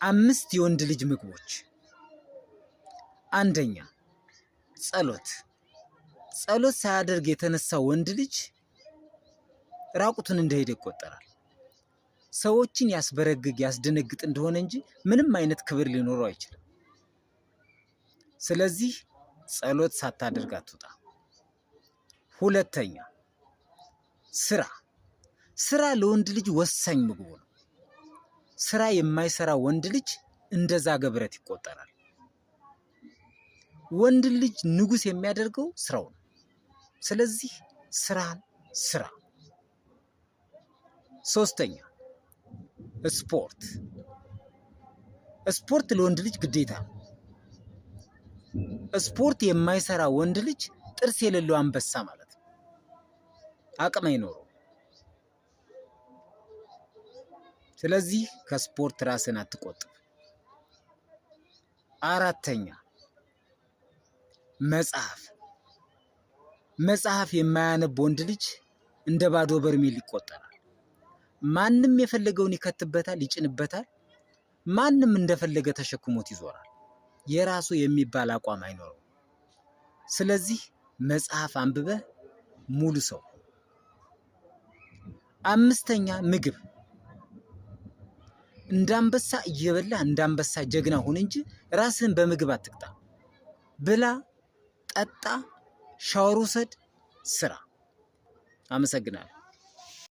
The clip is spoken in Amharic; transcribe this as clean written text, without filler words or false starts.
5 የወንድ ልጅ ምግቦች። አንደኛ ጸሎት። ጸሎት ሳያደርግ የተነሳ ወንድ ልጅ ራቁቱን እንደሄደ ይቆጠራል። ሰዎችን ያስበረግግ ያስደነግጥ እንደሆነ እንጂ ምንም አይነት ክብር ሊኖረው አይችልም። ስለዚህ ጸሎት ሳታደርግ አትውጣ። ሁለተኛ ስራ። ስራ ለወንድ ልጅ ወሳኝ ምግቡ ነው። ስራ የማይሰራ ወንድ ልጅ እንደዛ ገብረት ይቆጠራል። ወንድ ልጅ ንጉስ የሚያደርገው ስራው ነው። ስለዚህ ስራን ስራ። ሶስተኛ ስፖርት። ስፖርት ለወንድ ልጅ ግዴታ ነው። ስፖርት የማይሰራ ወንድ ልጅ ጥርስ የሌለው አንበሳ ማለት ነው። አቅም አይኖረው። ስለዚህ ከስፖርት ራስን አትቆጥብ። አራተኛ መጽሐፍ። መጽሐፍ የማያነብ ወንድ ልጅ እንደ ባዶ በርሜል ይቆጠራል። ማንም የፈለገውን ይከትበታል፣ ይጭንበታል። ማንም እንደፈለገ ተሸክሞት ይዞራል። የራሱ የሚባል አቋም አይኖረው። ስለዚህ መጽሐፍ አንብበህ ሙሉ ሰው። አምስተኛ ምግብ። እንዳንበሳ እየበላ እንዳንበሳ ጀግና ሁን እንጂ ራስህን በምግብ አትቅጣ። ብላ፣ ጠጣ፣ ሻወር ውሰድ፣ ስራ። አመሰግናለሁ።